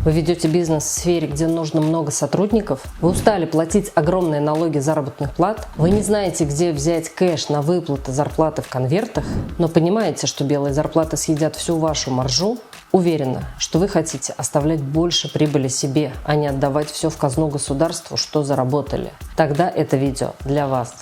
Вы ведете бизнес в сфере, где нужно много сотрудников? Вы устали платить огромные налоги заработных плат? Вы не знаете, где взять кэш на выплаты зарплаты в конвертах, но понимаете, что белые зарплаты съедят всю вашу маржу? Уверена, что вы хотите оставлять больше прибыли себе, а не отдавать все в казну государству, что заработали. Тогда это видео для вас.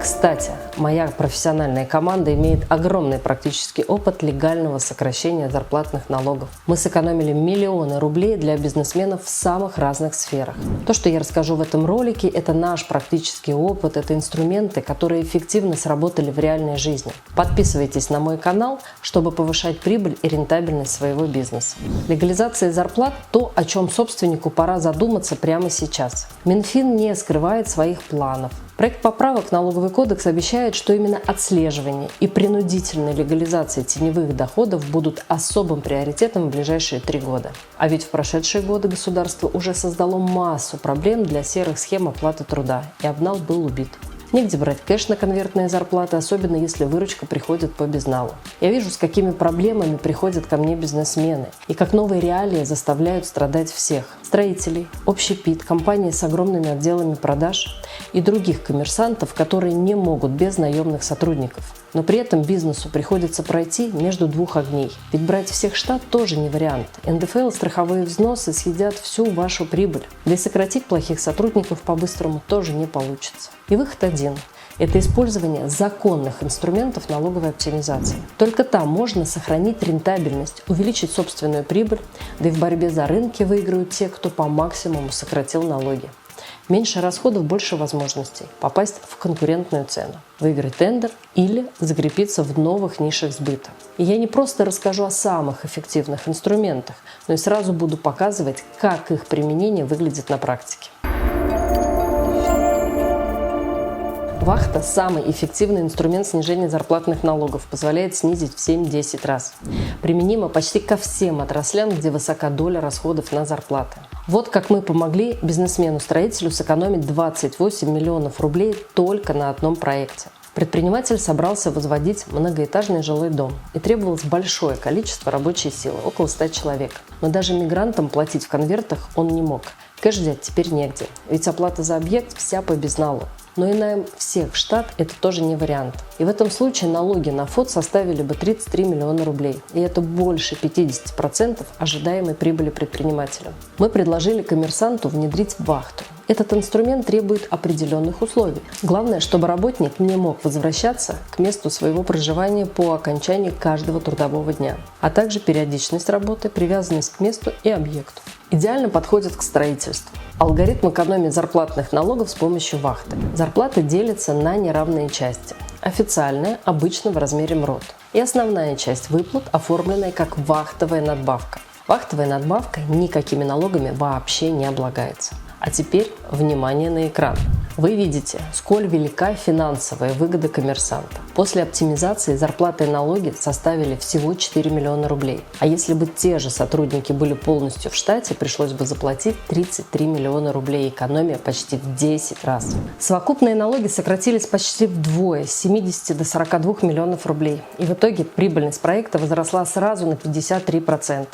Кстати, моя профессиональная команда имеет огромный практический опыт легального сокращения зарплатных налогов. Мы сэкономили миллионы рублей для бизнесменов в самых разных сферах. То, что я расскажу в этом ролике, это наш практический опыт, это инструменты, которые эффективно сработали в реальной жизни. Подписывайтесь на мой канал, чтобы повышать прибыль и рентабельность своего бизнеса. Легализация зарплат – то, о чем собственнику пора задуматься прямо сейчас. Минфин не скрывает своих планов. Проект поправок в налоговый кодекс обещает, что именно отслеживание и принудительная легализация теневых доходов будут особым приоритетом в ближайшие 3 года. А ведь в прошедшие годы государство уже создало массу проблем для серых схем оплаты труда, и обнал был убит. Негде брать кэш на конвертные зарплаты, особенно если выручка приходит по безналу. Я вижу, с какими проблемами приходят ко мне бизнесмены, и как новые реалии заставляют страдать всех. Строителей, общепит, компании с огромными отделами продаж и других коммерсантов, которые не могут без наемных сотрудников. Но при этом бизнесу приходится пройти между двух огней. Ведь брать всех штат тоже не вариант. НДФЛ, страховые взносы съедят всю вашу прибыль. Да и сократить плохих сотрудников по-быстрому тоже не получится. И выход один. Это использование законных инструментов налоговой оптимизации. Только там можно сохранить рентабельность, увеличить собственную прибыль, да и в борьбе за рынки выиграют те, кто по максимуму сократил налоги. Меньше расходов, больше возможностей попасть в конкурентную цену, выиграть тендер или закрепиться в новых нишах сбыта. И я не просто расскажу о самых эффективных инструментах, но и сразу буду показывать, как их применение выглядит на практике. Вахта – самый эффективный инструмент снижения зарплатных налогов, позволяет снизить в 7-10 раз. Применимо почти ко всем отраслям, где высока доля расходов на зарплаты. Вот как мы помогли бизнесмену-строителю сэкономить 28 миллионов рублей только на одном проекте. Предприниматель собрался возводить многоэтажный жилой дом, и требовалось большое количество рабочей силы, около 100 человек. Но даже мигрантам платить в конвертах он не мог. Кэш взять теперь негде, ведь оплата за объект вся по безналу. Но и найм всех в штат – это тоже не вариант. И в этом случае налоги на ФОТ составили бы 33 миллиона рублей. И это больше 50% ожидаемой прибыли предпринимателя. Мы предложили коммерсанту внедрить вахту. Этот инструмент требует определенных условий. Главное, чтобы работник не мог возвращаться к месту своего проживания по окончании каждого трудового дня, а также периодичность работы, привязанность к месту и объекту. Идеально подходит к строительству. Алгоритм экономии зарплатных налогов с помощью вахты. Зарплаты делятся на неравные части. Официальная обычно в размере МРОТ. И основная часть выплат, оформленная как вахтовая надбавка. Вахтовая надбавка никакими налогами вообще не облагается. А теперь внимание на экран. Вы видите, сколь велика финансовая выгода коммерсанта. После оптимизации зарплаты и налоги составили всего 4 миллиона рублей. А если бы те же сотрудники были полностью в штате, пришлось бы заплатить 33 миллиона рублей, экономия почти в 10 раз. Совокупные налоги сократились почти вдвое, с 70 до 42 миллионов рублей. И в итоге прибыльность проекта возросла сразу на 53%.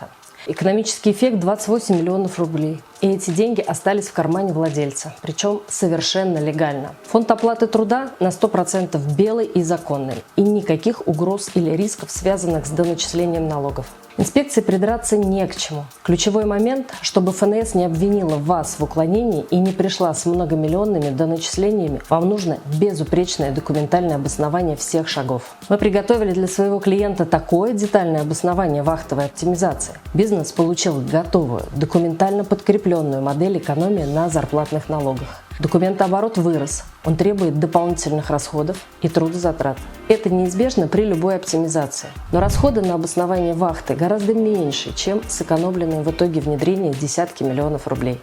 Экономический эффект 28 миллионов рублей. И эти деньги остались в кармане владельца, причем совершенно легально. Фонд оплаты труда на 100% белый и законный. И никаких угроз или рисков, связанных с доначислением налогов. Инспекции придраться не к чему. Ключевой момент, чтобы ФНС не обвинила вас в уклонении и не пришла с многомиллионными доначислениями, вам нужно безупречное документальное обоснование всех шагов. Мы приготовили для своего клиента такое детальное обоснование вахтовой оптимизации. Бизнес получил готовую, документально подкрепленную модель экономии на зарплатных налогах. Документооборот вырос, он требует дополнительных расходов и трудозатрат. Это неизбежно при любой оптимизации. Но расходы на обоснование вахты гораздо меньше, чем сэкономленные в итоге внедрения десятки миллионов рублей.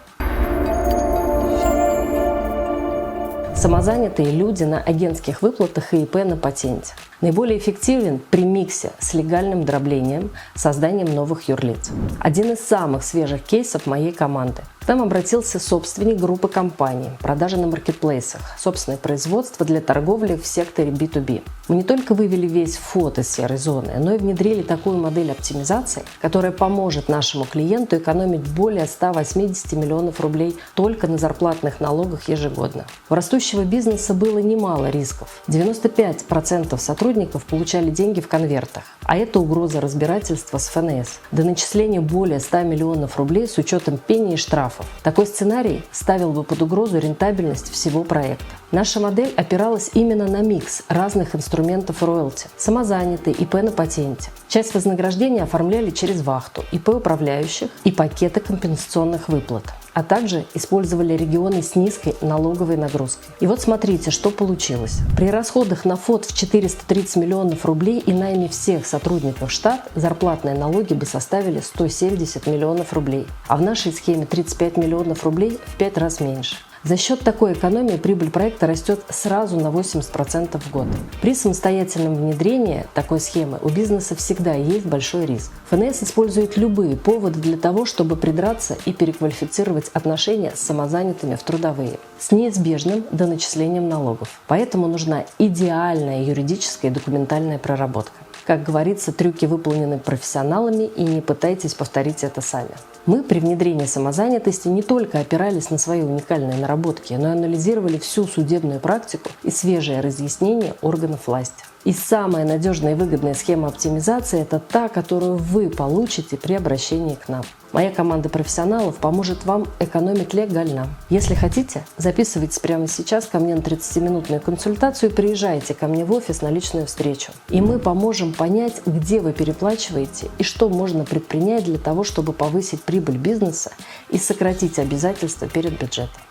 Самозанятые люди на агентских выплатах и ИП на патенте. Наиболее эффективен при миксе с легальным дроблением, созданием новых юрлиц. Один из самых свежих кейсов моей команды. К нам обратился собственник группы компаний, продажи на маркетплейсах, собственное производство для торговли в секторе B2B. Мы не только вывели весь ФОД из серой зоны, но и внедрили такую модель оптимизации, которая поможет нашему клиенту экономить более 180 миллионов рублей только на зарплатных налогах ежегодно. У растущего бизнеса было немало рисков. 95% сотрудников получали деньги в конвертах, а это угроза разбирательства с ФНС. До начисления более 100 миллионов рублей с учетом пений и штрафов. Такой сценарий ставил бы под угрозу рентабельность всего проекта. Наша модель опиралась именно на микс разных инструментов роялти: самозанятый, ИП на патенте. Часть вознаграждения оформляли через вахту, ИП управляющих и пакеты компенсационных выплат, а также использовали регионы с низкой налоговой нагрузкой. И вот смотрите, что получилось. При расходах на ФОД в 430 миллионов рублей и найме всех сотрудников в штат зарплатные налоги бы составили 170 миллионов рублей, а в нашей схеме 35 миллионов рублей в 5 раз меньше. За счет такой экономии прибыль проекта растет сразу на 80% в год. При самостоятельном внедрении такой схемы у бизнеса всегда есть большой риск. ФНС использует любые поводы для того, чтобы придраться и переквалифицировать отношения с самозанятыми в трудовые, с неизбежным доначислением налогов. Поэтому нужна идеальная юридическая и документальная проработка. Как говорится, трюки выполнены профессионалами, и не пытайтесь повторить это сами. Мы при внедрении самозанятости не только опирались на свои уникальные наработки, но и анализировали всю судебную практику и свежие разъяснения органов власти. И самая надежная и выгодная схема оптимизации – это та, которую вы получите при обращении к нам. Моя команда профессионалов поможет вам экономить легально. Если хотите, записывайтесь прямо сейчас ко мне на 30-минутную консультацию и приезжайте ко мне в офис на личную встречу. И мы поможем понять, где вы переплачиваете и что можно предпринять для того, чтобы повысить прибыль бизнеса и сократить обязательства перед бюджетом.